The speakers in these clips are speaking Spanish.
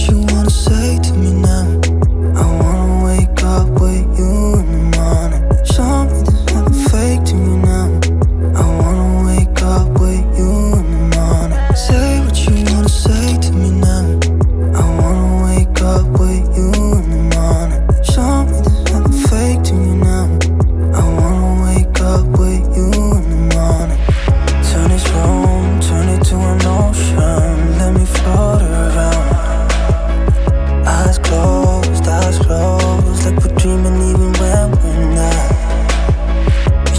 you wanna say to me now. I wanna wake up with you in the morning. Show me there's nothing fake to me now. I wanna wake up with you in the morning. Say what you wanna say to me now. I wanna wake up with you in the morning. Show me there's nothing fake to me now. I wanna wake up with you in the morning. Turn this room, turn it to an ocean. Let me float around. Eyes closed, like we're dreaming even when we're not.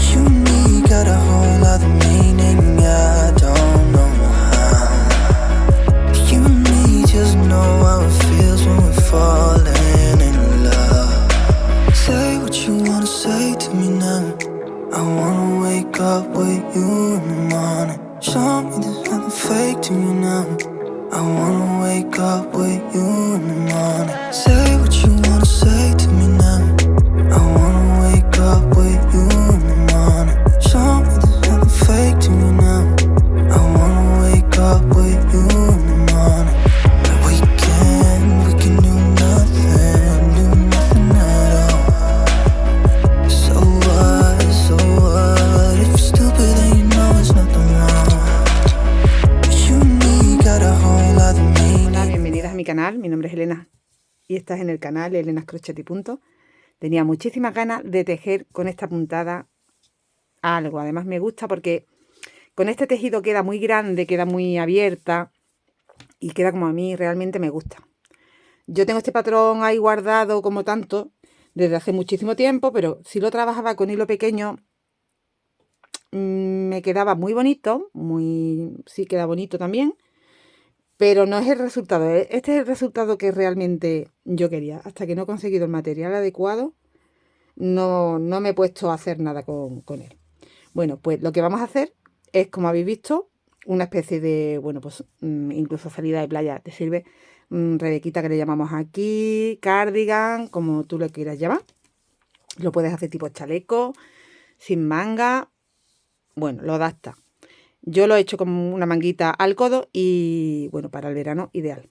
You and me got a whole other meaning, I don't know how. You and me just know how it feels when we're falling in love. Say what you wanna say to me now. I wanna wake up with you in the morning. Show me there's nothing fake to me now. I wanna wake up with you in the morning. Say what you wanna say to me now. I wanna wake up with you in the morning. Show me there's nothing fake to me now. I wanna wake up with you in the morning. We can do nothing at all. So what, if you're stupid then you know it's nothing wrong. You and me got a whole other meaning. Hola, bienvenidas a mi canal, mi nombre es Elena y estás en el canal Elena's Crochet y Punto. Tenía muchísimas ganas de tejer con esta puntada algo, además me gusta porque con este tejido queda muy grande, queda muy abierta y queda como a mí realmente me gusta. Yo tengo este patrón ahí guardado como tanto desde hace muchísimo tiempo, pero si lo trabajaba con hilo pequeño me quedaba muy bonito, sí queda bonito también, pero no es el resultado. Este es el resultado que realmente yo quería. Hasta que no he conseguido el material adecuado, no me he puesto a hacer nada con él. Bueno, pues lo que vamos a hacer es, como habéis visto, una especie de, bueno, pues incluso salida de playa te sirve, rebequita que le llamamos aquí, cardigan, como tú lo quieras llamar. Lo puedes hacer tipo chaleco, sin manga, bueno, lo adapta. Yo lo he hecho con una manguita al codo y, bueno, para el verano ideal.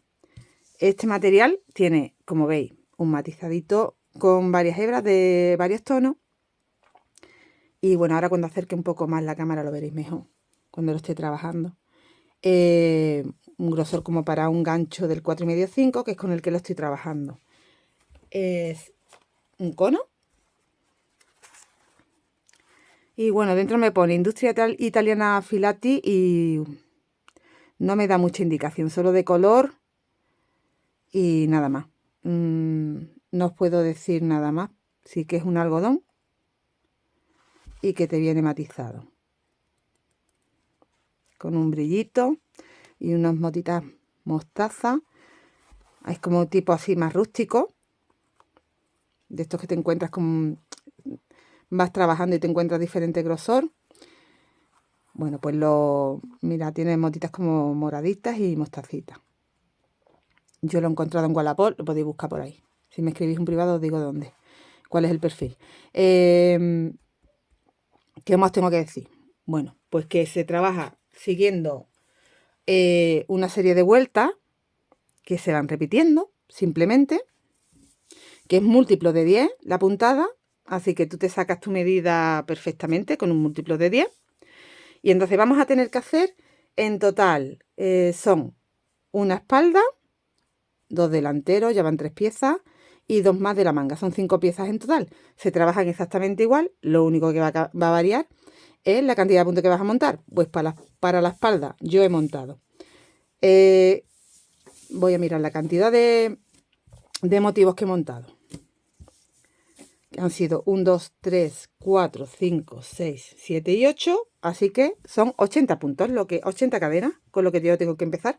Este material tiene, como veis, un matizadito con varias hebras de varios tonos. Y bueno, ahora cuando acerque un poco más la cámara lo veréis mejor, cuando lo esté trabajando. Un grosor como para un gancho del 4,5-5, que es con el que lo estoy trabajando. Es un cono. Y bueno, dentro me pone Industria Italiana Filati y no me da mucha indicación, solo de color y nada más. No os puedo decir nada más. Sí que es un algodón y que te viene matizado con un brillito y unas motitas mostaza. Es como tipo así más rústico, de estos que te encuentras con, vas trabajando y te encuentras diferente grosor. Bueno, pues mira, tiene motitas como moraditas y mostacitas. Yo lo he encontrado en Wallapop, lo podéis buscar por ahí. Si me escribís un privado os digo dónde, cuál es el perfil. ¿Qué más tengo que decir? Bueno, pues que se trabaja siguiendo una serie de vueltas que se van repitiendo simplemente, que es múltiplo de 10 la puntada, así que tú te sacas tu medida perfectamente con un múltiplo de 10. Y entonces vamos a tener que hacer en total, son una espalda, 2 delanteros, ya van 3 piezas, y 2 más de la manga, son 5 piezas en total. Se trabajan exactamente igual, lo único que va a variar es la cantidad de puntos que vas a montar. Pues para la espalda yo he montado, voy a mirar la cantidad de motivos que he montado. Han sido 1, 2, 3, 4, 5, 6, 7 y 8. Así que son 80 puntos, 80 cadenas, con lo que yo tengo que empezar.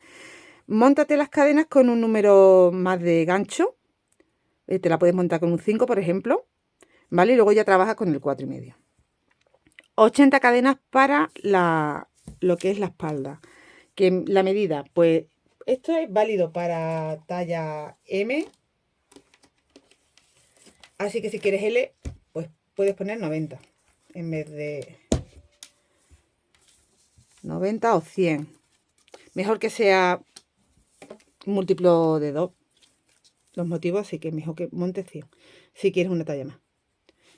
Móntate las cadenas con un número más de gancho. Te la puedes montar con un 5, por ejemplo. ¿Vale? Y luego ya trabajas con el 4,5. 80 cadenas para lo que es la espalda. Que la medida, pues esto es válido para talla M. Así que si quieres L, pues puedes poner 90 en vez de 90 o 100. Mejor que sea múltiplo de 2, los motivos, así que mejor que montes 100 si quieres una talla más.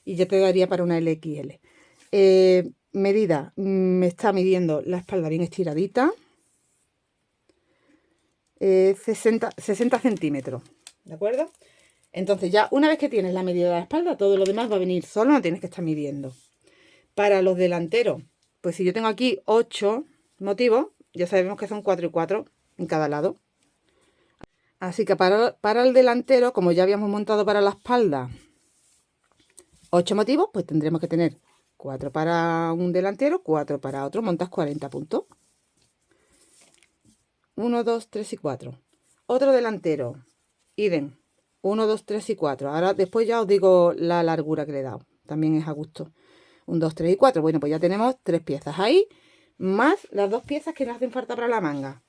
Y ya te daría para una LXL. Medida, me está midiendo la espalda bien estiradita. 60 centímetros, ¿de acuerdo? Entonces ya una vez que tienes la medida de la espalda, todo lo demás va a venir solo, no tienes que estar midiendo. Para los delanteros, pues si yo tengo aquí 8 motivos, ya sabemos que son 4 y 4 en cada lado. Así que para el delantero, como ya habíamos montado para la espalda 8 motivos, pues tendremos que tener 4 para un delantero, 4 para otro, montas 40 puntos. 1, 2, 3 y 4. Otro delantero, idem, 1, 2, 3 y 4. Ahora después ya os digo la largura que le he dado, también es a gusto. 1, 2, 3 y 4. Bueno, pues ya tenemos 3 piezas ahí, más las 2 piezas que nos hacen falta para la manga.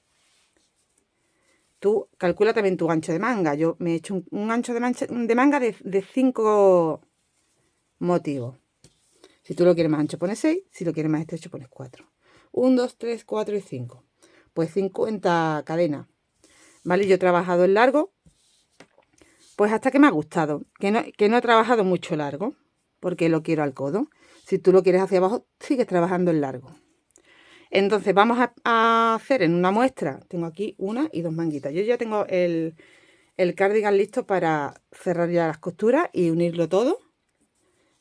Tú calcula también tu ancho de manga. Yo me he hecho un ancho de manga de 5 motivos. Si tú lo quieres más ancho, pones 6. Si lo quieres más estrecho, pones 4. 1, 2, 3, 4 y 5. Pues 50 cadenas. ¿Vale? Yo he trabajado en largo, pues hasta que me ha gustado. Que no he trabajado mucho largo, porque lo quiero al codo. Si tú lo quieres hacia abajo, sigues trabajando en largo. Entonces vamos a hacer en una muestra. Tengo aquí una y 2 manguitas. Yo ya tengo el cardigan listo para cerrar ya las costuras y unirlo todo.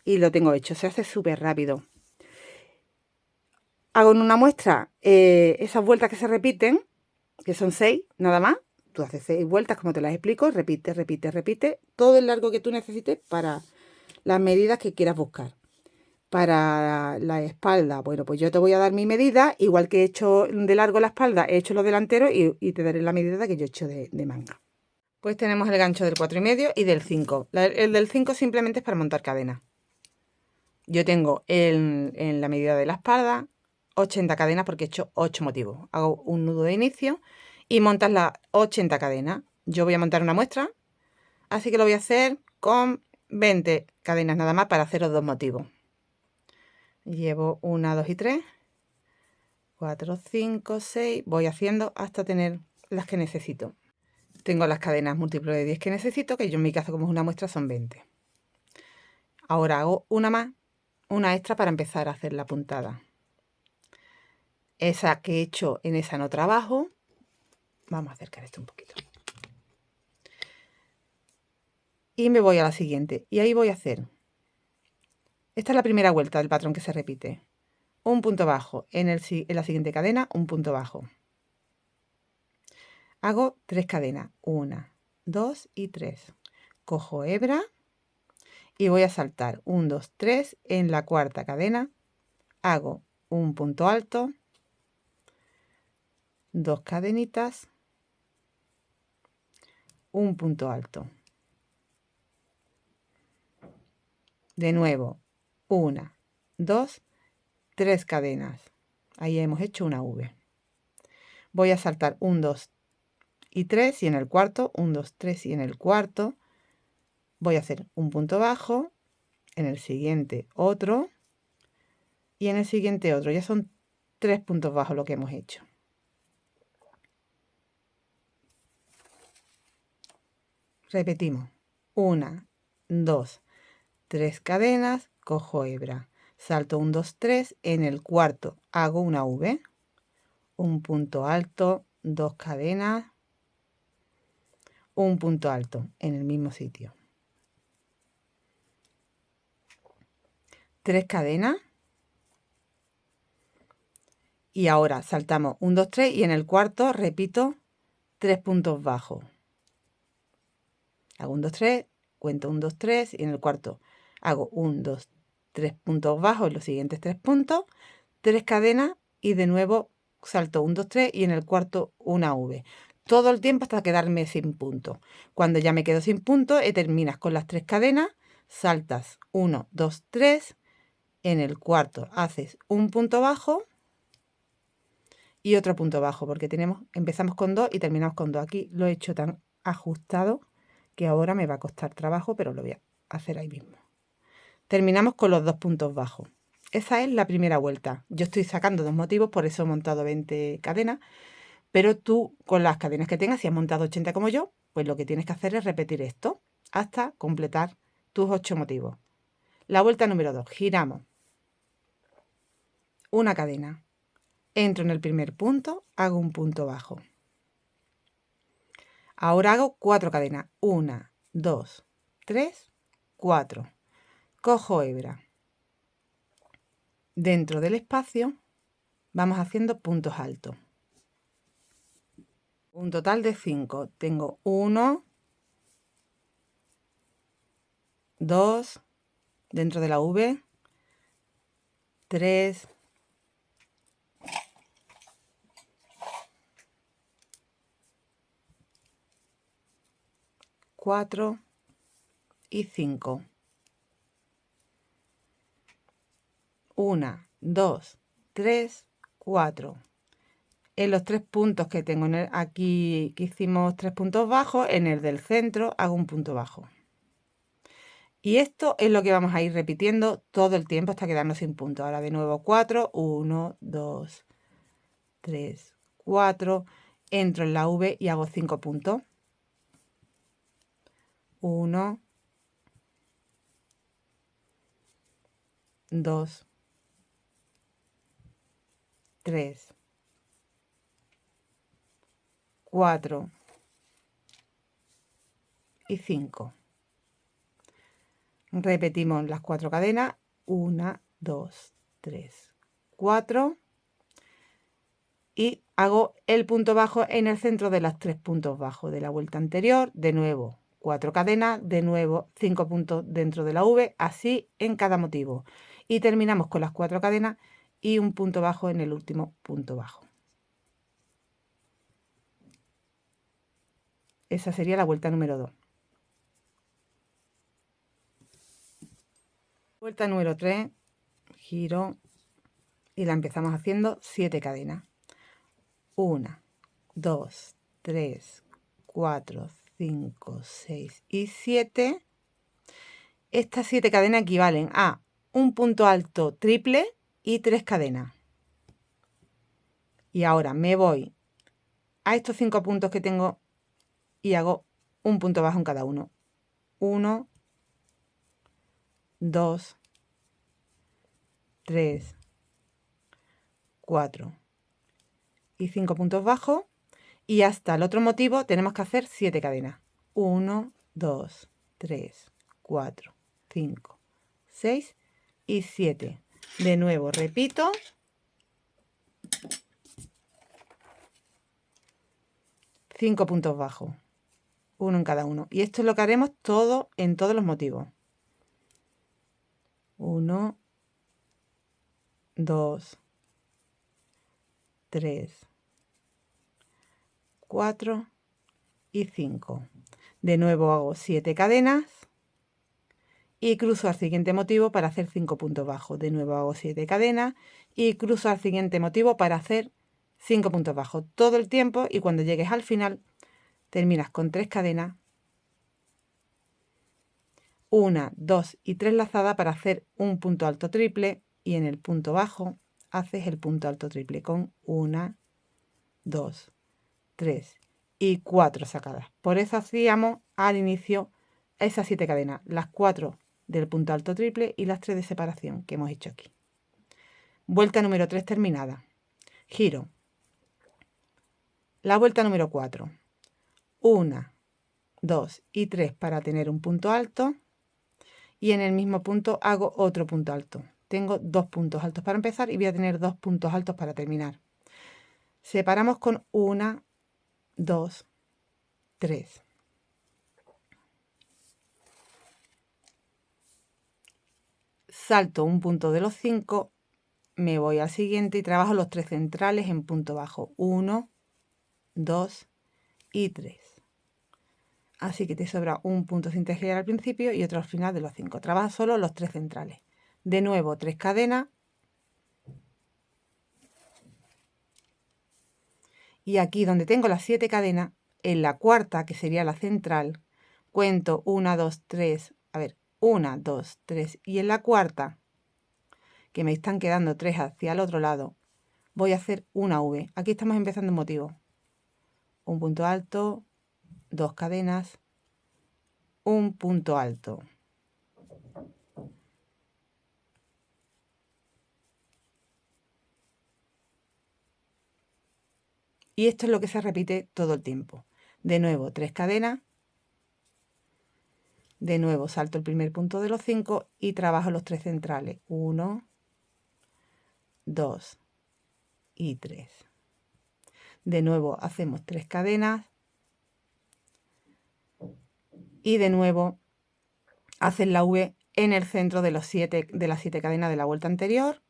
Y lo tengo hecho. Se hace súper rápido. Hago en una muestra esas vueltas que se repiten, que son 6 nada más. Tú haces 6 vueltas como te las explico. Repite, repite, repite. Todo el largo que tú necesites para las medidas que quieras buscar. Para la espalda, bueno, pues yo te voy a dar mi medida, igual que he hecho de largo la espalda, he hecho los delanteros y te daré la medida que yo he hecho de manga. Pues tenemos el gancho del 4,5 y del 5. El del 5 simplemente es para montar cadena. Yo tengo en la medida de la espalda 80 cadenas porque he hecho 8 motivos. Hago un nudo de inicio y montas las 80 cadenas. Yo voy a montar una muestra, así que lo voy a hacer con 20 cadenas nada más para hacer los 2 motivos. Llevo 1, 2 y 3, 4, 5, 6. Voy haciendo hasta tener las que necesito. Tengo las cadenas múltiplos de 10 que necesito, que yo en mi caso, como es una muestra, son 20. Ahora hago una más, una extra para empezar a hacer la puntada. Esa que he hecho, en esa no trabajo. Vamos a acercar esto un poquito. Y me voy a la siguiente. Y ahí voy a hacer. Esta es la primera vuelta del patrón que se repite. Un punto bajo. En la siguiente cadena, un punto bajo. Hago 3 cadenas. 1, 2 y 3. Cojo hebra y voy a saltar 1, 2, 3. En la cuarta cadena hago un punto alto, 2 cadenitas, un punto alto. De nuevo, 1, 2, 3 cadenas. Ahí hemos hecho una V. Voy a saltar 1, 2 y 3 y en el cuarto, 1, 2, 3 y en el cuarto voy a hacer un punto bajo, en el siguiente otro y en el siguiente otro. Ya son 3 puntos bajos lo que hemos hecho. Repetimos. 1, 2, 3 cadenas, cojo hebra, salto 1, 2, 3, en el cuarto hago una V, un punto alto, 2 cadenas, un punto alto en el mismo sitio. 3 cadenas. Y ahora saltamos 1, 2, 3 y en el cuarto repito 3 puntos bajos. Hago 1, 2, 3, cuento 1, 2, 3 y en el cuarto hago 1, 2, 3 puntos bajos en los siguientes 3 puntos, 3 cadenas y de nuevo salto 1, 2, 3 y en el cuarto una V. Todo el tiempo hasta quedarme sin punto. Cuando ya me quedo sin punto, terminas con las 3 cadenas, saltas 1, 2, 3, en el cuarto haces un punto bajo y otro punto bajo, porque empezamos con 2 y terminamos con 2. Aquí lo he hecho tan ajustado que ahora me va a costar trabajo, pero lo voy a hacer ahí mismo. Terminamos con los 2 puntos bajos. Esa es la primera vuelta. Yo estoy sacando 2 motivos, por eso he montado 20 cadenas, pero tú con las cadenas que tengas, si has montado 80 como yo, Pues lo que tienes que hacer es repetir esto hasta completar tus 8 motivos. La vuelta número 2, giramos una cadena, entro en el primer punto, hago un punto bajo. Ahora hago 4 cadenas, 1, 2, 3, 4. Cojo hebra. Dentro del espacio vamos haciendo puntos altos. Un total de 5. Tengo 1, 2, dentro de la V, 3, 4 y 5. 1, 2, 3, 4. En los 3 puntos que tengo aquí, que hicimos 3 puntos bajos, en el del centro hago un punto bajo. Y esto es lo que vamos a ir repitiendo todo el tiempo hasta quedarnos sin punto. Ahora de nuevo 4, 1, 2, 3, 4. Entro en la V y hago 5 puntos. 1, 2, 3, 4 y 5. Repetimos las 4 cadenas. 1, 2, 3, 4. Y hago el punto bajo en el centro de los 3 puntos bajos de la vuelta anterior. De nuevo 4 cadenas, de nuevo 5 puntos dentro de la V, así en cada motivo. Y terminamos con las 4 cadenas y un punto bajo en el último punto bajo. Esa sería la vuelta número 2. Vuelta número 3, giro y la empezamos haciendo 7 cadenas. 1, 2, 3, 4, 5, 6 y 7. Estas 7 cadenas equivalen a un punto alto triple y 3 cadenas. Y ahora me voy a estos 5 puntos que tengo y hago un punto bajo en cada uno. 1, 2, 3, 4 y 5 puntos bajos. Y hasta el otro motivo tenemos que hacer 7 cadenas. 1, 2, 3, 4, 5, 6 y 7. De nuevo repito. Cinco puntos bajos, uno en cada uno. Y esto es lo que haremos todo en todos los motivos. 1, 2, 3, 4 y 5. De nuevo hago 7 cadenas y cruzo al siguiente motivo para hacer 5 puntos bajos. De nuevo hago 7 cadenas y cruzo al siguiente motivo para hacer 5 puntos bajos todo el tiempo, y cuando llegues al final terminas con 3 cadenas, 1, 2 y 3 lazadas para hacer un punto alto triple, y en el punto bajo haces el punto alto triple con 1, 2, 3 y 4 sacadas. Por eso hacíamos al inicio esas 7 cadenas, las 4 del punto alto triple y las 3 de separación que hemos hecho aquí. Vuelta número 3 terminada. Giro. La vuelta número 4. 1, 2 y 3 para tener un punto alto, y en el mismo punto hago otro punto alto. Tengo 2 puntos altos para empezar y voy a tener 2 puntos altos para terminar. Separamos con 1, 2, 3. Salto un punto de los 5, me voy al siguiente y trabajo los 3 centrales en punto bajo. 1, 2 y 3. Así que te sobra un punto sin tejer al principio y otro al final de los 5. Trabaja solo los 3 centrales. De nuevo 3 cadenas. Y aquí donde tengo las 7 cadenas, en la cuarta, que sería la central, cuento 1, 2, 3, 1, 2, 3. Y en la cuarta, que me están quedando 3 hacia el otro lado, voy a hacer una V. Aquí estamos empezando en motivo. Un punto alto, 2 cadenas, un punto alto. Y esto es lo que se repite todo el tiempo. De nuevo 3 cadenas, de nuevo salto el primer punto de los 5 y trabajo los 3 centrales. 1, 2 y 3. De nuevo hacemos 3 cadenas y de nuevo haces la V en el centro de las 7 cadenas de la vuelta anterior.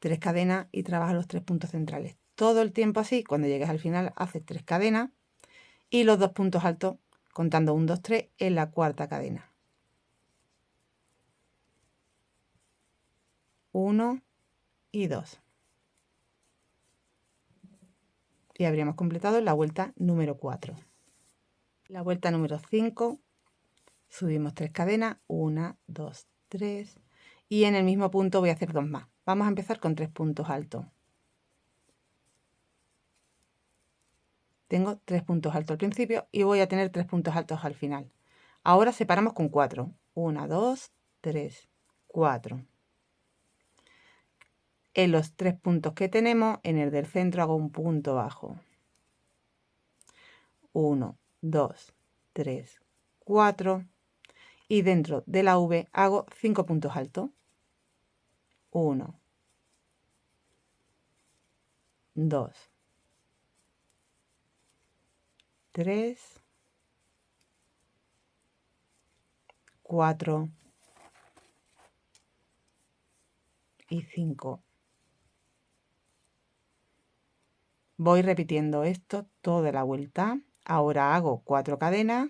3 cadenas y trabajas los 3 puntos centrales. Todo el tiempo así. Cuando llegues al final haces 3 cadenas y los 2 puntos altos contando 1, 2, 3 en la cuarta cadena. 1 y 2. Y habríamos completado la vuelta número 4. La vuelta número 5, subimos 3 cadenas, 1, 2, 3 y en el mismo punto voy a hacer 2 más. Vamos a empezar con 3 puntos altos. Tengo 3 puntos altos al principio y voy a tener 3 puntos altos al final. Ahora separamos con 4. 1, 2, 3, 4. En los 3 puntos que tenemos, en el del centro hago un punto bajo. 1, 2, 3, 4. Y dentro de la V hago 5 puntos altos. 1, 2, 3, 4 y 5. Voy repitiendo esto toda la vuelta. Ahora hago 4 cadenas.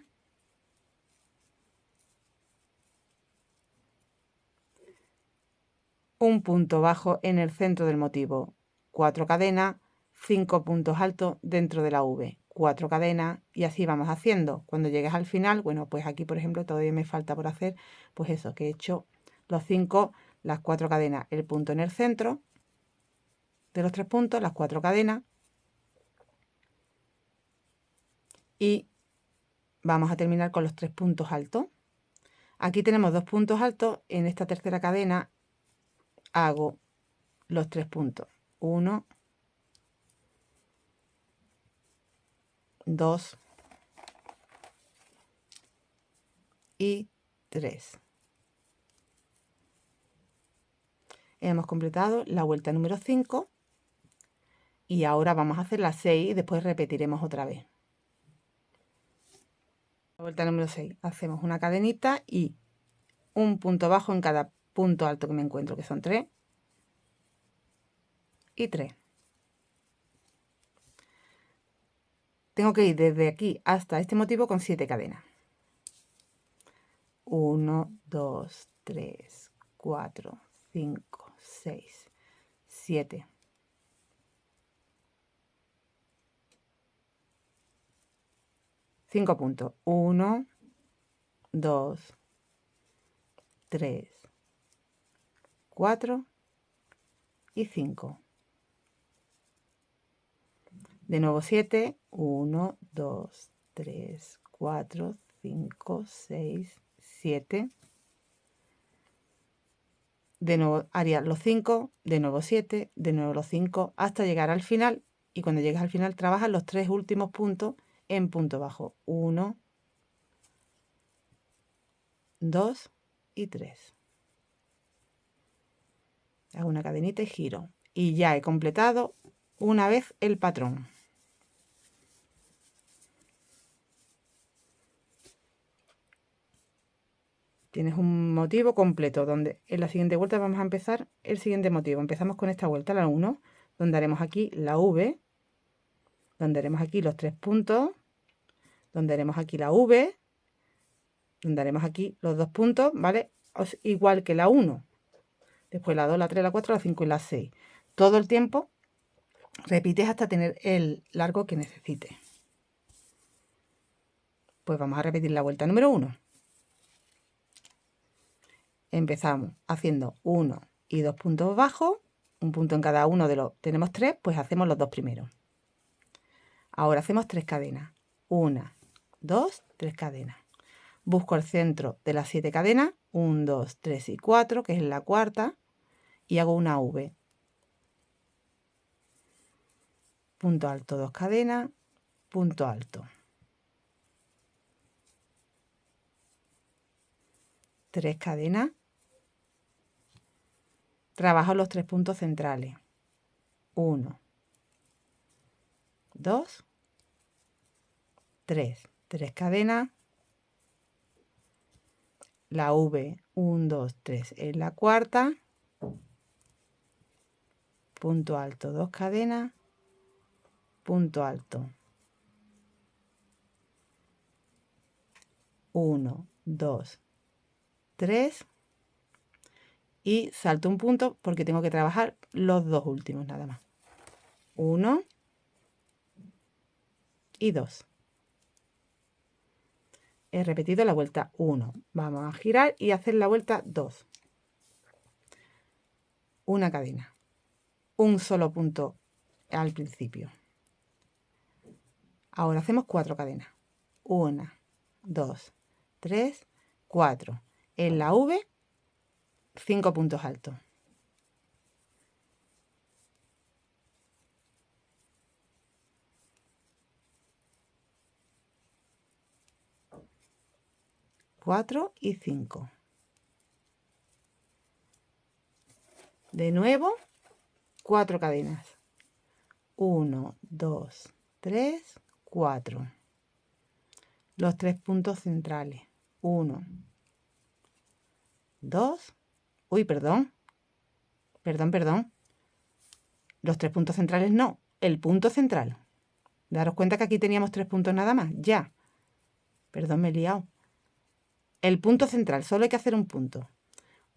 Un punto bajo en el centro del motivo. 4 cadenas, 5 puntos altos dentro de la V. 4 cadenas y así vamos haciendo. Cuando llegues al final, bueno, pues aquí por ejemplo todavía me falta por hacer, pues eso, que he hecho los 5, las 4 cadenas, el punto en el centro de los 3 puntos, las 4 cadenas. Y vamos a terminar con los 3 puntos altos. Aquí tenemos 2 puntos altos. En esta tercera cadena hago los 3 puntos. 1, 2 y 3. Hemos completado la vuelta número 5 y ahora vamos a hacer la 6 y después repetiremos otra vez. La vuelta número 6, hacemos una cadenita y un punto bajo en cada punto alto que me encuentro, que son 3 y 3. Tengo que ir desde aquí hasta este motivo con 7 cadenas. 1, 2, 3, 4, 5, 6, 7. Cinco puntos. 1, 2, 3, 4 y 5. De nuevo 7. 1, 2, 3, 4, 5, 6, 7. De nuevo haría los 5, de nuevo 7, de nuevo los 5, hasta llegar al final. Y cuando llegues al final trabajas los 3 últimos puntos en punto bajo. 1, 2 y 3. Hago una cadenita y giro. Y ya he completado una vez el patrón. Tienes un motivo completo, donde en la siguiente vuelta vamos a empezar el siguiente motivo. Empezamos con esta vuelta, la 1, donde haremos aquí la V, donde haremos aquí los 3 puntos, donde haremos aquí la V, donde haremos aquí los 2 puntos, ¿vale? Igual que la 1. Después la 2, la 3, la 4, la 5 y la 6. Todo el tiempo repites hasta tener el largo que necesites. Pues vamos a repetir la vuelta número 1. Empezamos haciendo 1 y 2 puntos bajos, un punto en cada uno de los, tenemos 3, pues hacemos los 2 primeros. Ahora hacemos 3 cadenas, 1, 2, 3 cadenas. Busco el centro de las 7 cadenas, 1, 2, 3 y 4, que es la cuarta, y hago una V. Punto alto, 2 cadenas, punto alto. 3 cadenas. Trabajo los 3 puntos centrales. 1, 2, 3. 3 cadenas. La V, 1, 2, 3 es la cuarta. Punto alto, 2 cadenas. Punto alto. 1, 2, 3. Y salto un punto porque tengo que trabajar los dos últimos nada más. 1 y 2. He repetido la vuelta 1. Vamos a girar y hacer la vuelta 2. Una cadena. Un solo punto al principio. Ahora hacemos 4 cadenas. 1, 2, 3, 4. En la V, 5 puntos altos. Cuatro y 5. De nuevo, 4 cadenas. 1, 2, 3, 4. Los 3 puntos centrales. 1, 2. Uy, perdón. Perdón. Los 3 puntos centrales no. El punto central. Daros cuenta que aquí teníamos 3 puntos nada más. Ya. Perdón, me he liado. El punto central. Solo hay que hacer un punto.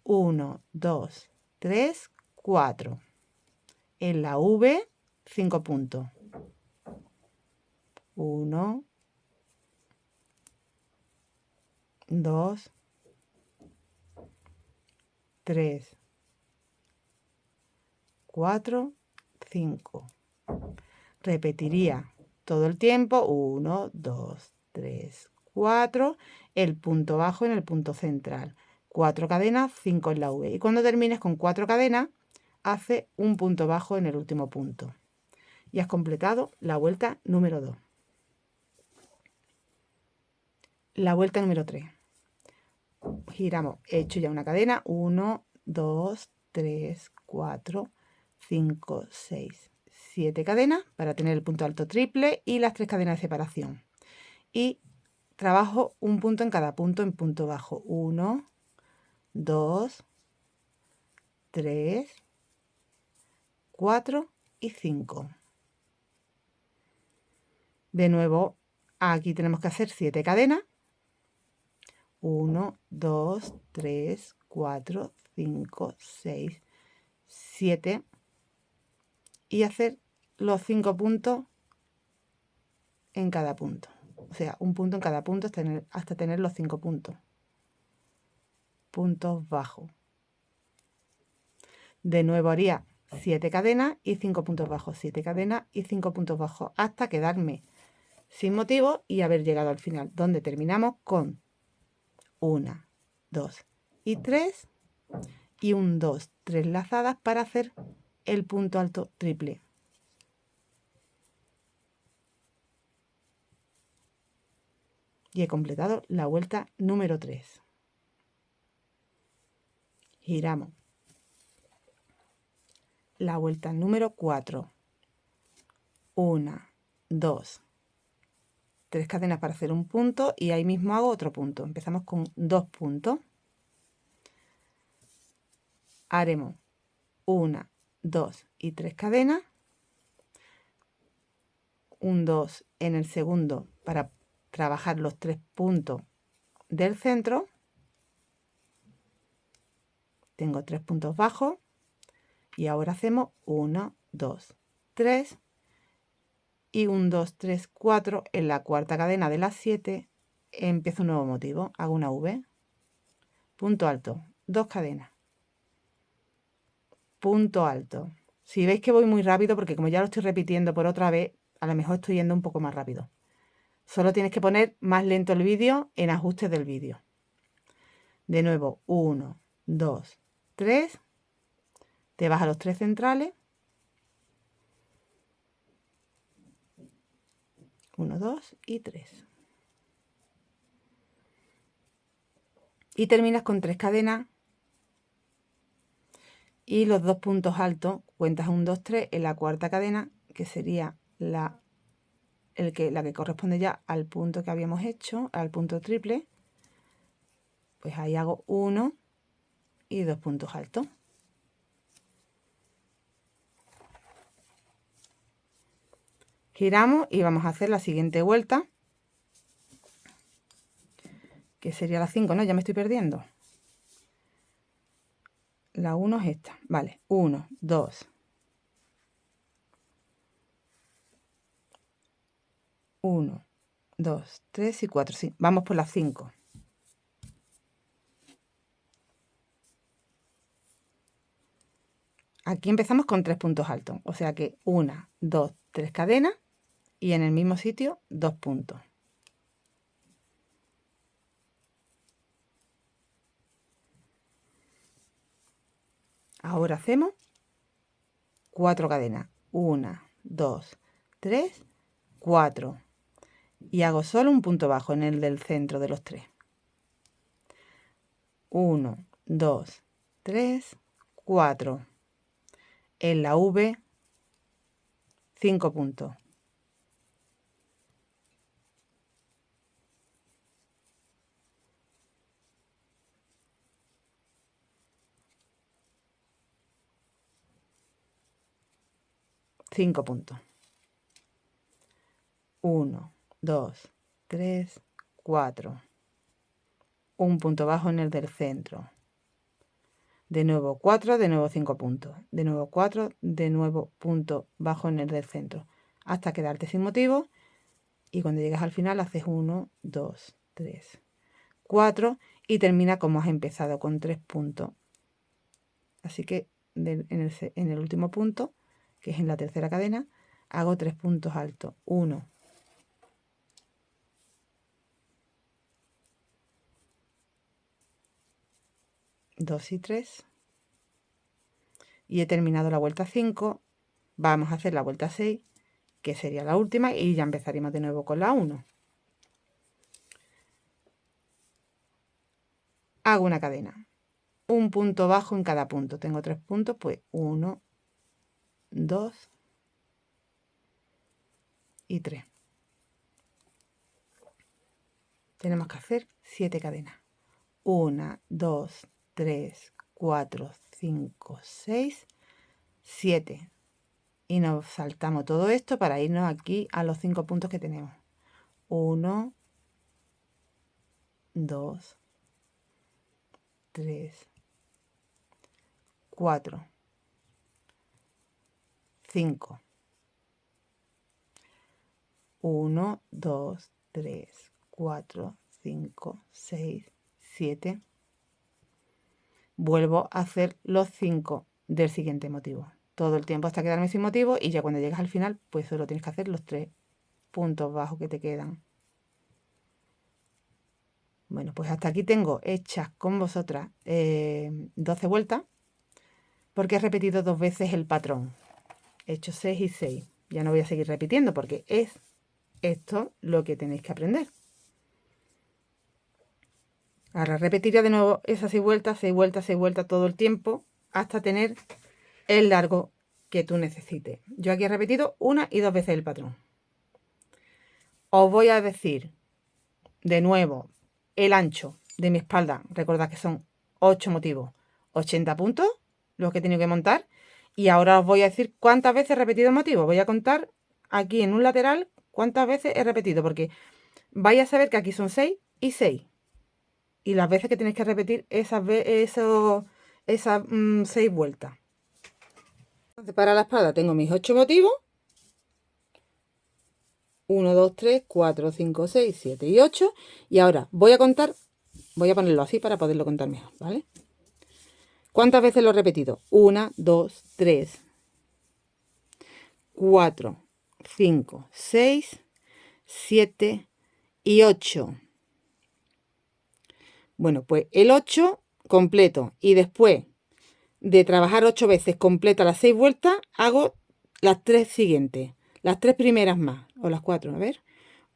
1, 2, 3, 4. En la V, 5 puntos. 1, 2, 3, 4, 5. Repetiría todo el tiempo. 1, 2, 3, 4. El punto bajo en el punto central. 4 cadenas, 5 en la V. Y cuando termines con 4 cadenas, hace un punto bajo en el último punto. Y has completado la vuelta número 2. La vuelta número 3. Giramos. He hecho ya una cadena. 1, 2, 3, 4, 5, 6, 7 cadenas para tener el punto alto triple y las 3 cadenas de separación. Y trabajo un punto en cada punto en punto bajo. 1, 2, 3, 4 y 5. De nuevo, aquí tenemos que hacer 7 cadenas. 1, 2, 3, 4, 5, 6, 7. Y hacer los 5 puntos en cada punto. O sea, un punto en cada punto hasta tener los 5 puntos. Puntos bajos. De nuevo haría 7 cadenas y 5 puntos bajos. 7 cadenas y 5 puntos bajos. Hasta quedarme sin motivo y haber llegado al final. Donde terminamos con 1, 2 y 3. Y 1, 2, 3 lazadas para hacer el punto alto triple. Y he completado la vuelta número 3. Giramos. La vuelta número 4. 1, 2, 3 cadenas para hacer un punto y ahí mismo hago otro punto. Empezamos con 2 puntos. Haremos 1, 2 y 3 cadenas. 1, 2 en el segundo para trabajar los 3 puntos del centro. Tengo 3 puntos bajos y ahora hacemos 1, 2, 3 y 1, 2, 3, 4 en la cuarta cadena de las 7. Empiezo un nuevo motivo, hago una V, punto alto, 2 cadenas, punto alto. Si veis que voy muy rápido, porque como ya lo estoy repitiendo por otra vez, a lo mejor estoy yendo un poco más rápido. Solo tienes que poner más lento el vídeo en ajustes del vídeo. De nuevo, 1, 2, 3. Te vas a los 3 centrales. 1, 2 y 3. Y terminas con 3 cadenas. Y los 2 puntos altos, cuentas 1, 2, 3 en la cuarta cadena, que sería la que corresponde ya al punto que habíamos hecho, al punto triple. Pues ahí hago 1 y 2 puntos altos. Giramos y vamos a hacer la siguiente vuelta, que sería la 5, ¿no? Ya me estoy perdiendo. La 1 es esta, vale, 1, 2, 1, 2, 3 y 4, sí, vamos por las 5. Aquí empezamos con 3 puntos altos, o sea que 1, 2, 3 cadenas y en el mismo sitio 2 puntos. Ahora hacemos 4 cadenas, 1, 2, 3, 4 y hago solo un punto bajo en el del centro de los 3. 1, 2, 3, 4. En la V, 5 puntos. Cinco puntos. 1, 2, 3, 4. Un punto bajo en el del centro. De nuevo 4, de nuevo 5 puntos. De nuevo 4, de nuevo punto bajo en el del centro. Hasta quedarte sin motivo. Y cuando llegas al final haces 1, 2, 3, 4 y termina como has empezado, con 3 puntos. Así que en el último punto, que es en la tercera cadena, hago 3 puntos altos. 1, 2 y 3. Y he terminado la vuelta 5. Vamos a hacer la vuelta 6, que sería la última, y ya empezaríamos de nuevo con la 1. Hago una cadena. Un punto bajo en cada punto. Tengo 3 puntos, pues 1, 2 y 3. Tenemos que hacer 7 cadenas. 1, 2, 3, 4, 5, 6, 7. Y nos saltamos todo esto para irnos aquí a los 5 puntos que tenemos. 1, 2, 3, 4, 5. 1, 2, 3, 4, 5, 6, 7. Vuelvo a hacer los 5 del siguiente motivo. Todo el tiempo hasta quedarme sin motivo y ya cuando llegas al final, pues solo tienes que hacer los 3 puntos bajos que te quedan. Bueno, pues hasta aquí tengo hechas con vosotras 12 vueltas, porque he repetido 2 veces el patrón. He hecho 6 y 6. Ya no voy a seguir repitiendo porque es esto lo que tenéis que aprender. Ahora repetiría de nuevo esas 6 vueltas, 6 vueltas, 6 vueltas todo el tiempo hasta tener el largo que tú necesites. Yo aquí he repetido 1 y 2 veces el patrón. Os voy a decir de nuevo el ancho de mi espalda. Recordad que son 8 motivos, 80 puntos los que he tenido que montar. Y ahora os voy a decir cuántas veces he repetido el motivo. Voy a contar aquí en un lateral cuántas veces he repetido, porque vais a saber que aquí son 6 y 6. Y las veces que tenéis que repetir esas 6 vueltas. Entonces, para la espalda tengo mis 8 motivos. 1, 2, 3, 4, 5, 6, 7 y 8. Y ahora voy a contar, voy a ponerlo así para poderlo contar mejor, ¿vale? ¿Cuántas veces lo he repetido? 1, 2, 3, 4, 5, 6, 7, y 8. Bueno, pues el 8 completo y después de trabajar 8 veces completa las 6 vueltas, hago las 3 siguientes, las 3 primeras más, o las 4, a ver,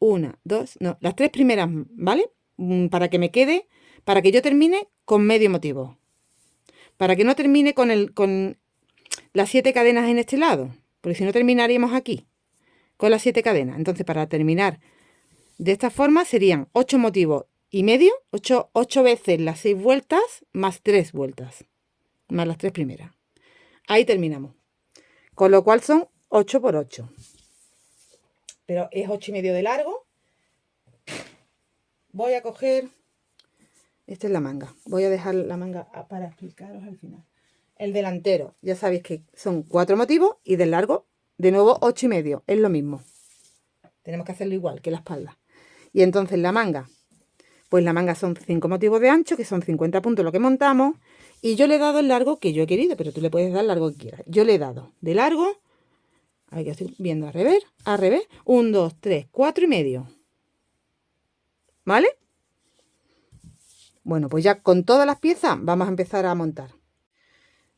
1, 2, no, las 3 primeras, ¿vale? Para que me quede, para que yo termine con medio motivo, para que no termine con las 7 cadenas en este lado, porque si no terminaríamos aquí, con las 7 cadenas. Entonces, para terminar de esta forma serían 8 motivos y medio, 8 veces las 6 vueltas, más 3 vueltas, más las 3 primeras. Ahí terminamos. Con lo cual son 8 por 8. Pero es 8 y medio de largo. Voy a coger... Esta es la manga. Voy a dejar la manga para explicaros al final. El delantero, ya sabéis que son 4 motivos y del largo, de nuevo, 8 y medio. Es lo mismo. Tenemos que hacerlo igual que la espalda. Y entonces la manga, pues la manga son 5 motivos de ancho, que son 50 puntos lo que montamos. Y yo le he dado el largo que yo he querido, pero tú le puedes dar el largo que quieras. Yo le he dado de largo, ahí que estoy viendo al revés, 1, 2, 3, 4 y medio. ¿Vale? Bueno, pues ya con todas las piezas vamos a empezar a montar.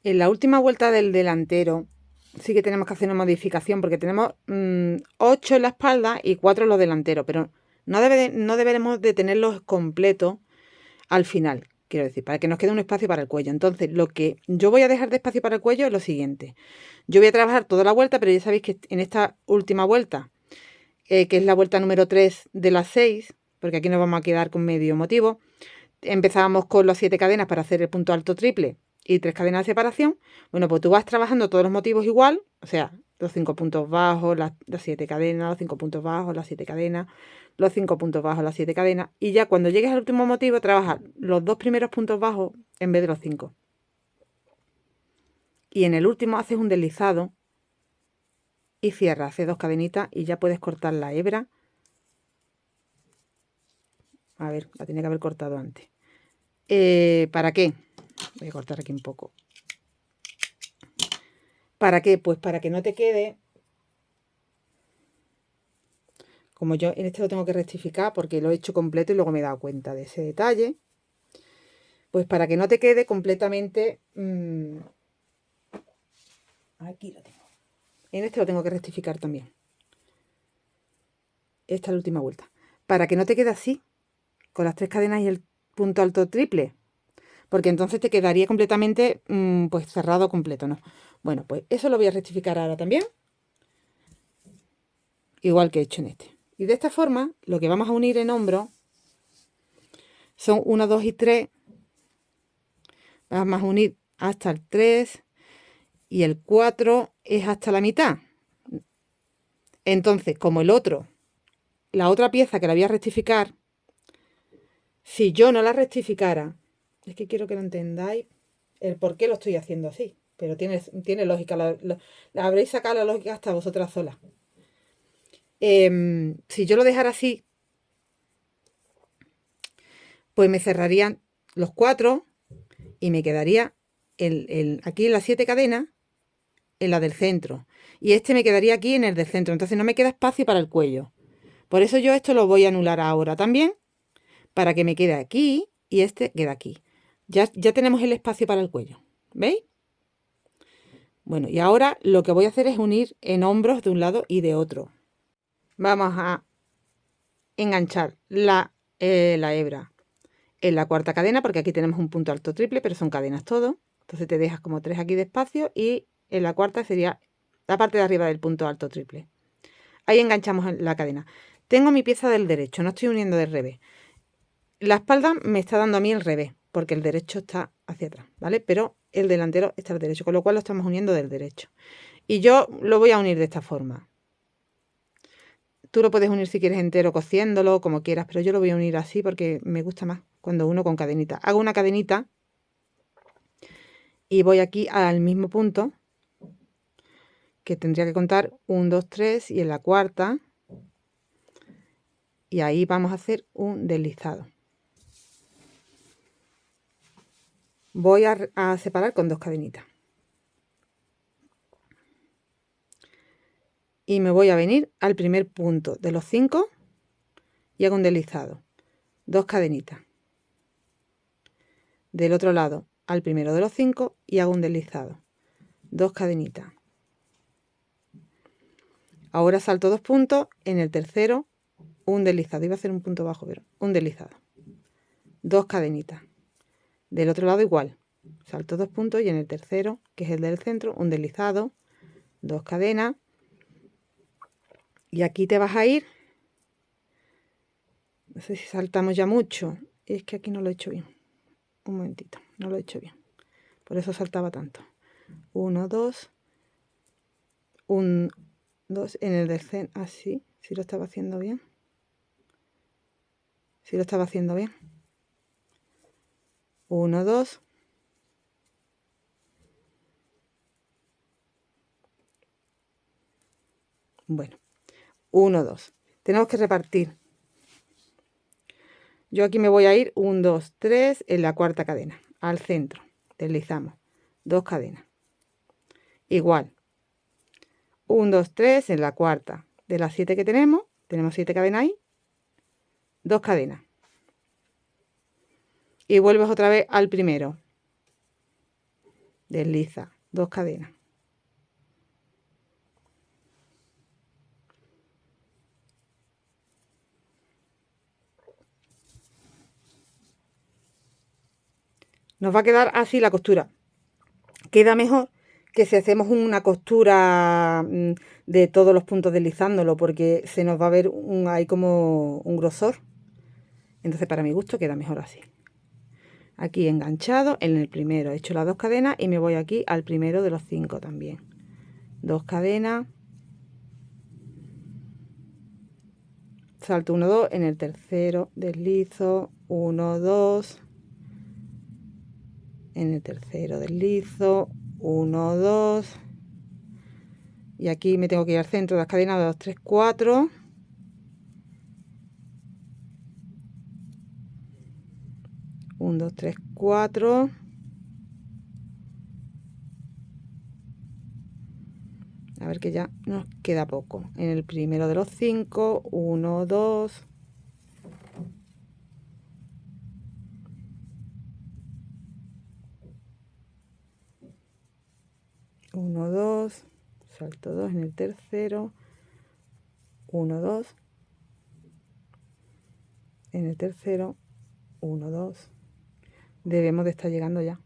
En la última vuelta del delantero sí que tenemos que hacer una modificación porque tenemos 8 en la espalda y 4 en los delanteros, pero no deberemos de tenerlos completos al final, quiero decir, para que nos quede un espacio para el cuello. Entonces, lo que yo voy a dejar de espacio para el cuello es lo siguiente. Yo voy a trabajar toda la vuelta, pero ya sabéis que en esta última vuelta, que es la vuelta número 3 de las 6, porque aquí nos vamos a quedar con medio motivo, empezábamos con las 7 cadenas para hacer el punto alto triple y 3 cadenas de separación. Bueno, pues tú vas trabajando todos los motivos igual, o sea, los 5 puntos bajos, las 7 cadenas, los 5 puntos bajos, las 7 cadenas, los 5 puntos bajos, las 7 cadenas, y ya cuando llegues al último motivo trabajas los 2 primeros puntos bajos en vez de los 5. Y en el último haces un deslizado y cierras, haces 2 cadenitas y ya puedes cortar la hebra. A ver, la tenía que haber cortado antes. ¿Para qué? Voy a cortar aquí un poco. ¿Para qué? Pues para que no te quede... Como yo en este lo tengo que rectificar porque lo he hecho completo y luego me he dado cuenta de ese detalle. Pues para que no te quede completamente... Aquí lo tengo. En este lo tengo que rectificar también. Esta es la última vuelta. Para que no te quede así, con las 3 cadenas y el punto alto triple. Porque entonces te quedaría completamente pues cerrado completo, ¿no? Bueno, pues eso lo voy a rectificar ahora también. Igual que he hecho en este. Y de esta forma, lo que vamos a unir en hombro son 1, 2 y 3. Vamos a unir hasta el 3 y el 4 es hasta la mitad. Entonces, como el otro, la otra pieza que la voy a rectificar, si yo no la rectificara, es que quiero que lo entendáis el por qué lo estoy haciendo así, pero tiene lógica, la habréis sacado la lógica hasta vosotras solas. Si yo lo dejara así, pues me cerrarían los 4 y me quedaría aquí en las 7 cadenas, en la del centro. Y este me quedaría aquí en el del centro. Entonces no me queda espacio para el cuello. Por eso yo esto lo voy a anular ahora también, para que me quede aquí y este queda aquí. Ya tenemos el espacio para el cuello. ¿Veis? Bueno, y ahora lo que voy a hacer es unir en hombros de un lado y de otro. Vamos a enganchar la hebra en la cuarta cadena, porque aquí tenemos un punto alto triple, pero son cadenas todo. Entonces te dejas como 3 aquí de espacio y en la cuarta sería la parte de arriba del punto alto triple. Ahí enganchamos la cadena. Tengo mi pieza del derecho, no estoy uniendo del revés. La espalda me está dando a mí el revés, porque el derecho está hacia atrás, ¿vale? Pero el delantero está al derecho, con lo cual lo estamos uniendo del derecho. Y yo lo voy a unir de esta forma. Tú lo puedes unir si quieres entero cosiéndolo, como quieras, pero yo lo voy a unir así porque me gusta más cuando uno con cadenita. Hago una cadenita y voy aquí al mismo punto, que tendría que contar 1, 2, 3 y en la cuarta. Y ahí vamos a hacer un deslizado. Voy a separar con 2 cadenitas. Y me voy a venir al primer punto de los 5 y hago un deslizado, 2 cadenitas. Del otro lado al primero de los 5 y hago un deslizado, 2 cadenitas. Ahora salto 2 puntos, en el tercero un deslizado, iba a hacer un punto bajo, pero un deslizado, 2 cadenitas. Del otro lado igual, salto 2 puntos y en el tercero, que es el del centro, un deslizado, 2 cadenas. Y aquí te vas a ir, no sé si saltamos ya mucho, es que aquí no lo he hecho bien, un momentito, no lo he hecho bien, por eso saltaba tanto. 1, 2, 1, 2, en el del centro, así, si lo estaba haciendo bien. Si lo estaba haciendo bien. 1, 2. Bueno, 1, 2. Tenemos que repartir. Yo aquí me voy a ir 1, 2, 3 en la cuarta cadena. Al centro. Deslizamos. 2 cadenas. Igual. 1, 2, 3 en la cuarta. De las 7 que tenemos 7 cadenas ahí. 2 cadenas. Y vuelves otra vez al primero. Desliza. 2 cadenas. Nos va a quedar así la costura. Queda mejor que si hacemos una costura de todos los puntos deslizándolo, porque se nos va a ver ahí como un grosor. Entonces para mi gusto queda mejor así. Aquí enganchado en el primero, he hecho las 2 cadenas y me voy aquí al primero de los 5 también. 2 cadenas. Salto 1, 2, en el tercero deslizo, 1, 2. En el tercero deslizo, 1, 2. Y aquí me tengo que ir al centro de las cadenas, 2, 3, 4. 1, 2, 3, 4. A ver que ya nos queda poco. En el primero de los 5, 1, 2. 1, 2. Salto 2 en el tercero. 1, 2. En el tercero. 1, 2. Debemos de estar llegando ya.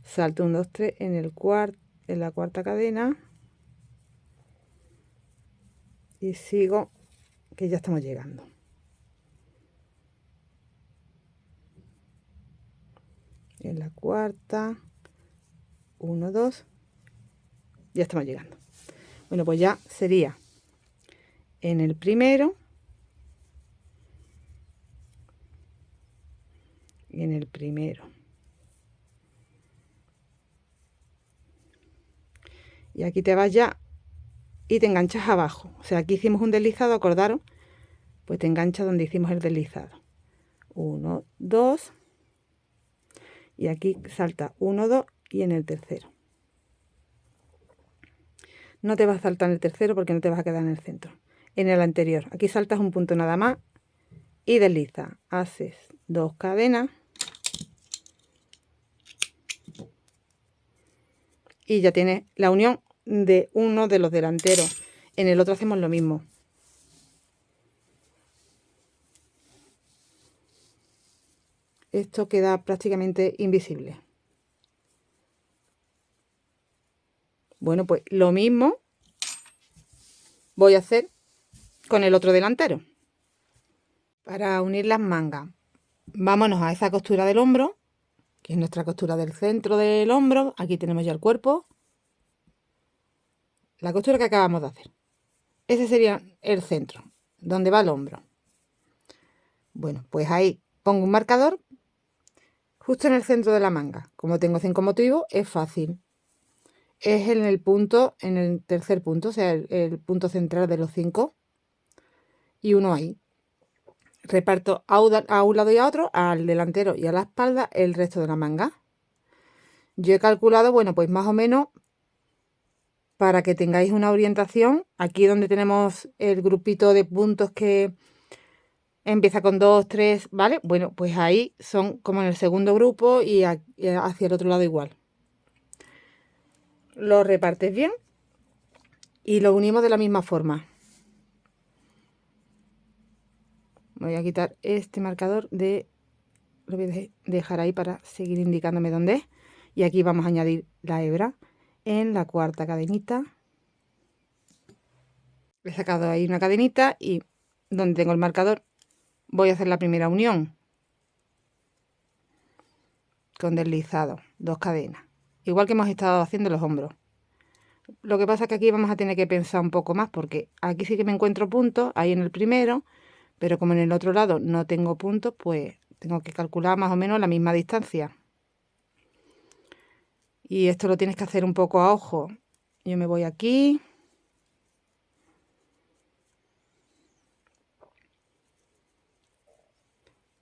Salto 1, 2, 3 en la cuarta cadena. Y sigo, que ya estamos llegando. En la cuarta, 1, 2, ya estamos llegando. Bueno, pues ya sería en el primero, y en el primero. Y aquí te vas ya y te enganchas abajo. O sea, aquí hicimos un deslizado, acordaros, pues te enganchas donde hicimos el deslizado. 1, 2. Y aquí salta 1, 2 y en el tercero. No te vas a saltar en el tercero porque no te vas a quedar en el centro. En el anterior, aquí saltas un punto nada más y desliza. Haces 2 cadenas. Y ya tienes la unión de uno de los delanteros. En el otro hacemos lo mismo. Esto queda prácticamente invisible. Bueno, pues lo mismo voy a hacer con el otro delantero. Para unir las mangas, vámonos a esa costura del hombro, que es nuestra costura del centro del hombro. Aquí tenemos ya el cuerpo. La costura que acabamos de hacer. Ese sería el centro, donde va el hombro. Bueno, pues ahí pongo un marcador justo en el centro de la manga. Como tengo 5 motivos, es fácil. Es en el punto, en el tercer punto, o sea, el punto central de los 5. Y uno ahí. Reparto a un lado y a otro, al delantero y a la espalda, el resto de la manga. Yo he calculado, bueno, pues más o menos, para que tengáis una orientación, aquí donde tenemos el grupito de puntos que empieza con 2, 3, ¿vale? Bueno, pues ahí son como en el segundo grupo y hacia el otro lado igual. Lo repartes bien y lo unimos de la misma forma. Voy a quitar este marcador lo voy a dejar ahí para seguir indicándome dónde es. Y aquí vamos a añadir la hebra en la cuarta cadenita. He sacado ahí una cadenita y donde tengo el marcador voy a hacer la primera unión con deslizado, 2 cadenas, igual que hemos estado haciendo los hombros. Lo que pasa es que aquí vamos a tener que pensar un poco más, porque aquí sí que me encuentro puntos, ahí en el primero, pero como en el otro lado no tengo puntos, pues tengo que calcular más o menos la misma distancia. Y esto lo tienes que hacer un poco a ojo. Yo me voy aquí.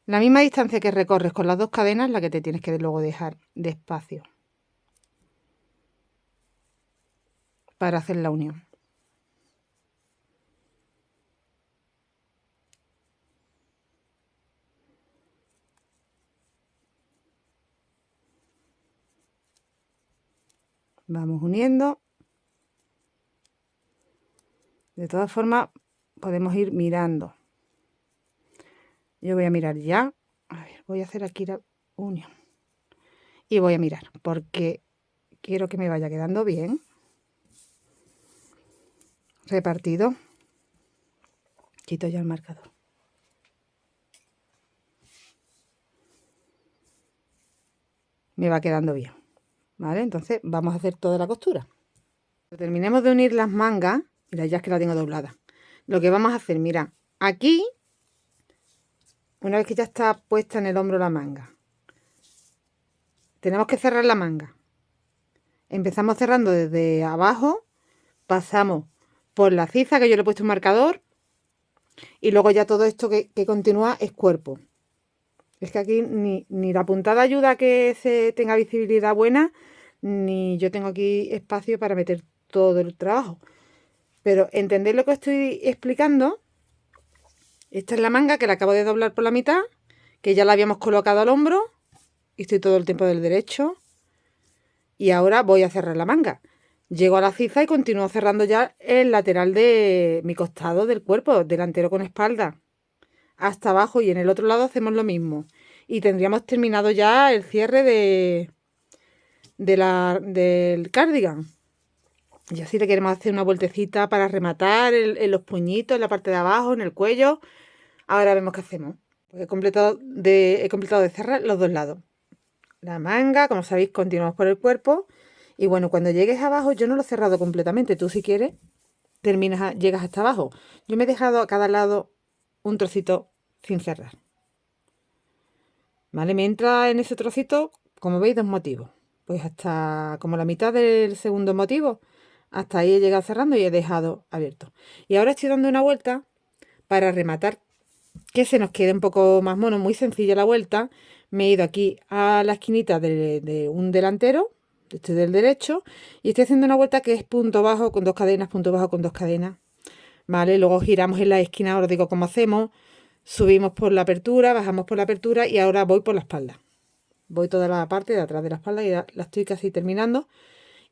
La misma distancia que recorres con las 2 cadenas, la que te tienes que luego dejar de espacio para hacer la unión. Vamos uniendo. De todas formas, podemos ir mirando. Yo voy a mirar ya. A ver, voy a hacer aquí la unión. Y voy a mirar, porque quiero que me vaya quedando bien repartido. Quito ya el marcador. Me va quedando bien, ¿vale? Entonces vamos a hacer toda la costura. Cuando terminemos de unir las mangas, mira, ya es que la tengo doblada. Lo que vamos a hacer, mira, aquí, una vez que ya está puesta en el hombro la manga, tenemos que cerrar la manga. Empezamos cerrando desde abajo, pasamos por la ciza, que yo le he puesto un marcador, y luego ya todo esto que continúa es cuerpo. Es que aquí ni la puntada ayuda a que se tenga visibilidad buena, ni yo tengo aquí espacio para meter todo el trabajo. Pero entendéis lo que estoy explicando. Esta es la manga que la acabo de doblar por la mitad, que ya la habíamos colocado al hombro, y estoy todo el tiempo del derecho. Y ahora voy a cerrar la manga. Llego a la ciza y continúo cerrando ya el lateral de mi costado del cuerpo, delantero con espalda, hasta abajo, y en el otro lado hacemos lo mismo. Y tendríamos terminado ya el cierre del cardigan. Y así le queremos hacer una vueltecita para rematar en los puñitos, en la parte de abajo, en el cuello. Ahora vemos qué hacemos. Pues he completado de cerrar los dos lados. La manga, como sabéis, continuamos por el cuerpo. Y bueno, cuando llegues abajo, yo no lo he cerrado completamente. Tú, si quieres, llegas hasta abajo. Yo me he dejado a cada lado un trocito sin cerrar. ¿Vale? Me entra en ese trocito, como veis, 2 motivos. Pues hasta como la mitad del segundo motivo, hasta ahí he llegado cerrando y he dejado abierto. Y ahora estoy dando una vuelta para rematar, que se nos quede un poco más mono, muy sencilla la vuelta. Me he ido aquí a la esquinita de un delantero, este del derecho, y estoy haciendo una vuelta que es punto bajo con 2 cadenas, punto bajo con 2 cadenas. ¿Vale? Luego giramos en la esquina, ahora os digo cómo hacemos. Subimos por la apertura, bajamos por la apertura y ahora voy por la espalda. Voy toda la parte de atrás de la espalda y ya la estoy casi terminando.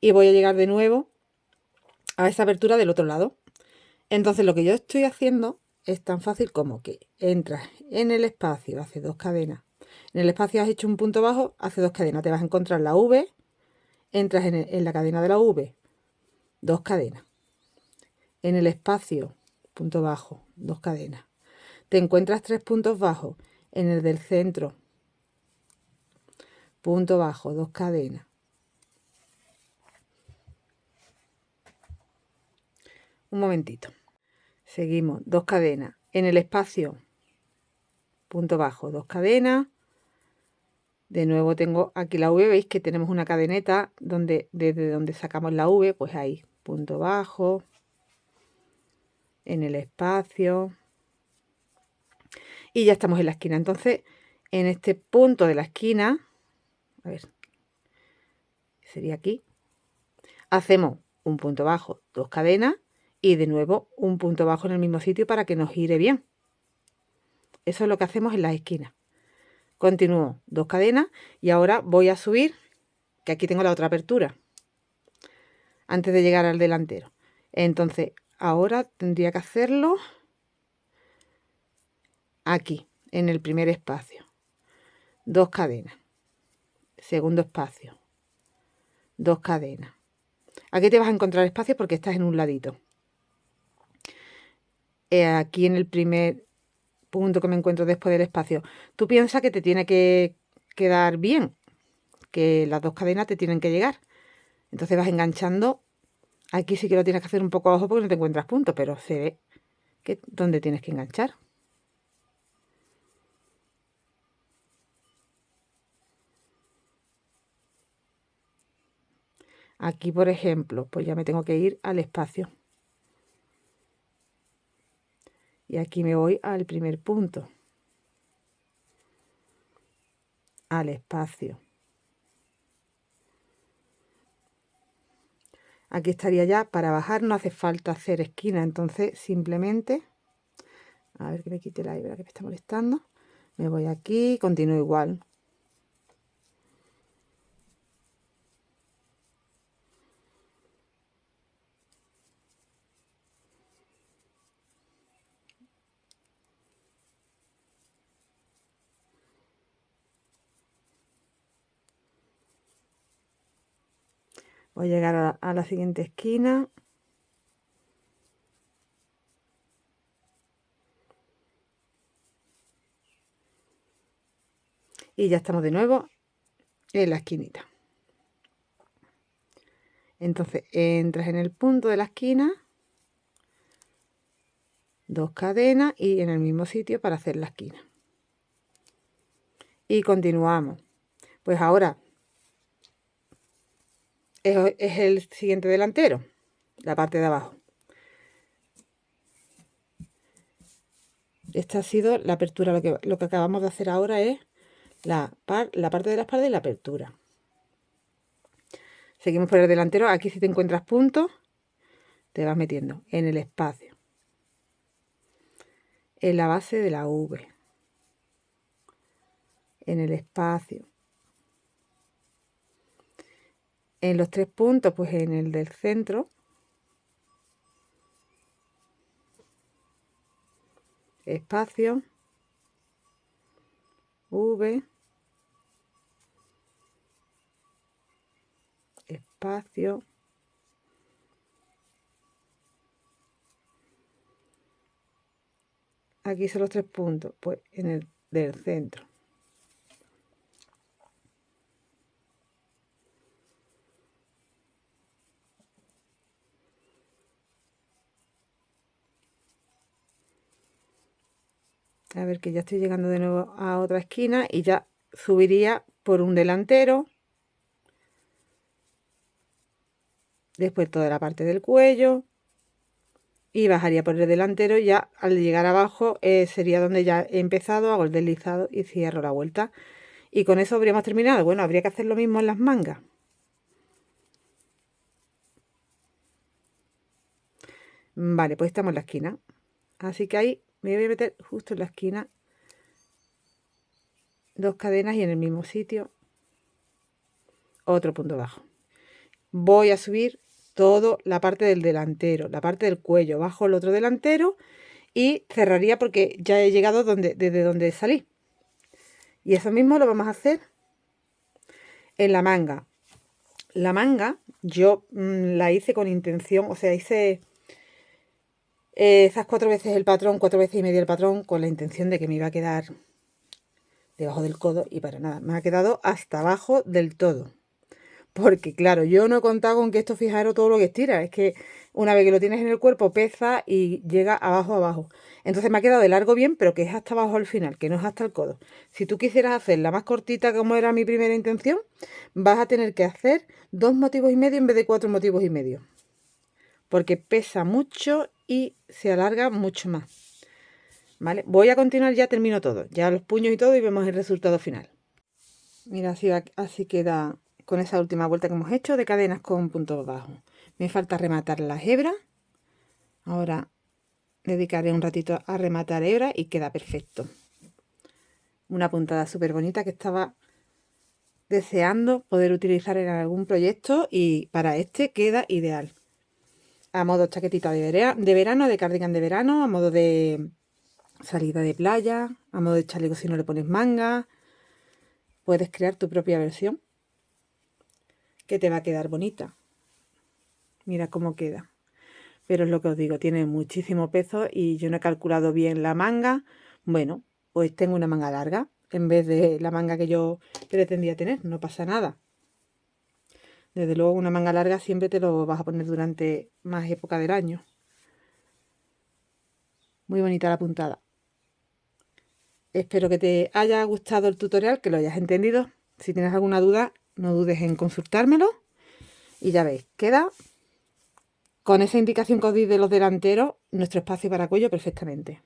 Y voy a llegar de nuevo a esa apertura del otro lado. Entonces lo que yo estoy haciendo es tan fácil como que entras en el espacio, haces 2 cadenas. En el espacio has hecho un punto bajo, haces 2 cadenas. Te vas a encontrar la V, entras en la cadena de la V, 2 cadenas. En el espacio, punto bajo, 2 cadenas. Te encuentras 3 puntos bajos en el del centro, punto bajo, 2 cadenas. Un momentito. Seguimos, 2 cadenas. En el espacio, punto bajo, 2 cadenas. De nuevo tengo aquí la V, veis que tenemos una cadeneta desde donde sacamos la V, pues ahí, punto bajo, en el espacio. Y ya estamos en la esquina. Entonces, en este punto de la esquina, a ver, sería aquí, hacemos un punto bajo, 2 cadenas y de nuevo un punto bajo en el mismo sitio para que nos gire bien. Eso es lo que hacemos en las esquinas. Continúo 2 cadenas y ahora voy a subir, que aquí tengo la otra apertura, antes de llegar al delantero. Entonces, ahora tendría que hacerlo aquí, en el primer espacio. 2 cadenas. Segundo espacio. 2 cadenas. Aquí te vas a encontrar espacio porque estás en un ladito. Aquí en el primer punto que me encuentro después del espacio, tú piensas que te tiene que quedar bien, que las 2 cadenas te tienen que llegar. Entonces vas enganchando. Aquí sí que lo tienes que hacer un poco abajo porque no te encuentras punto, pero se ve que donde tienes que enganchar. Aquí, por ejemplo, pues ya me tengo que ir al espacio. Y aquí me voy al primer punto. Al espacio. Aquí estaría ya. Para bajar no hace falta hacer esquina, entonces simplemente, a ver que me quite la hebra que me está molestando, me voy aquí y continúo igual. Voy a llegar a la siguiente esquina. Y ya estamos de nuevo en la esquinita. Entonces entras en el punto de la esquina, 2 cadenas y en el mismo sitio para hacer la esquina. Y continuamos. Pues ahora es el siguiente delantero, la parte de abajo. Esta ha sido la apertura. Lo que acabamos de hacer ahora es la parte de la espalda y la apertura. Seguimos por el delantero. Aquí si te encuentras puntos, te vas metiendo en el espacio, en la base de la V, en el espacio, en los 3 puntos, pues en el del centro, espacio, V, espacio, aquí son los 3 puntos, pues en el del centro. A ver, que ya estoy llegando de nuevo a otra esquina y ya subiría por un delantero. Después toda la parte del cuello. Y bajaría por el delantero y ya al llegar abajo sería donde ya he empezado, hago el deslizado y cierro la vuelta. Y con eso habríamos terminado. Bueno, habría que hacer lo mismo en las mangas. Vale, pues estamos en la esquina. Así que ahí me voy a meter justo en la esquina. 2 cadenas y en el mismo sitio otro punto bajo. Voy a subir toda la parte del delantero, la parte del cuello, bajo el otro delantero y cerraría porque ya he llegado desde donde salí. Y eso mismo lo vamos a hacer en la manga. La manga yo la hice con intención, o sea, hice esas 4 veces el patrón, 4 veces y media el patrón, con la intención de que me iba a quedar debajo del codo y para nada, me ha quedado hasta abajo del todo. Porque claro, yo no he contado con que esto, fijaros todo lo que estira, es que una vez que lo tienes en el cuerpo pesa y llega abajo. Entonces me ha quedado de largo bien, pero que es hasta abajo al final, que no es hasta el codo. Si tú quisieras hacerla más cortita como era mi primera intención, vas a tener que hacer 2 motivos y medio en vez de 4 motivos y medio. Porque pesa mucho y se alarga mucho más. ¿Vale? Voy a continuar, ya termino todo, ya los puños y todo y vemos el resultado final. Mira, así queda con esa última vuelta que hemos hecho de cadenas con puntos bajos. Me falta rematar las hebras. Ahora dedicaré un ratito a rematar hebras y queda perfecto. Una puntada súper bonita que estaba deseando poder utilizar en algún proyecto y para este queda ideal. A modo chaquetita de verano, de cardigan de verano, a modo de salida de playa, a modo de chaleco si no le pones manga. Puedes crear tu propia versión que te va a quedar bonita. Mira cómo queda. Pero es lo que os digo, tiene muchísimo peso y yo no he calculado bien la manga. Bueno, pues tengo una manga larga en vez de la manga que yo pretendía tener. No pasa nada. Desde luego una manga larga siempre te lo vas a poner durante más época del año. Muy bonita la puntada. Espero que te haya gustado el tutorial, que lo hayas entendido. Si tienes alguna duda, no dudes en consultármelo. Y ya veis, queda con esa indicación que os di de los delanteros, nuestro espacio para cuello perfectamente.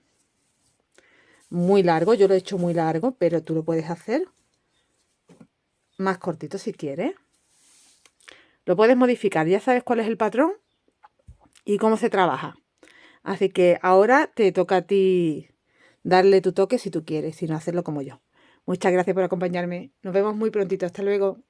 Muy largo, yo lo he hecho muy largo, pero tú lo puedes hacer más cortito si quieres. Lo puedes modificar, ya sabes cuál es el patrón y cómo se trabaja. Así que ahora te toca a ti darle tu toque si tú quieres, si no hacerlo como yo. Muchas gracias por acompañarme. Nos vemos muy prontito. Hasta luego.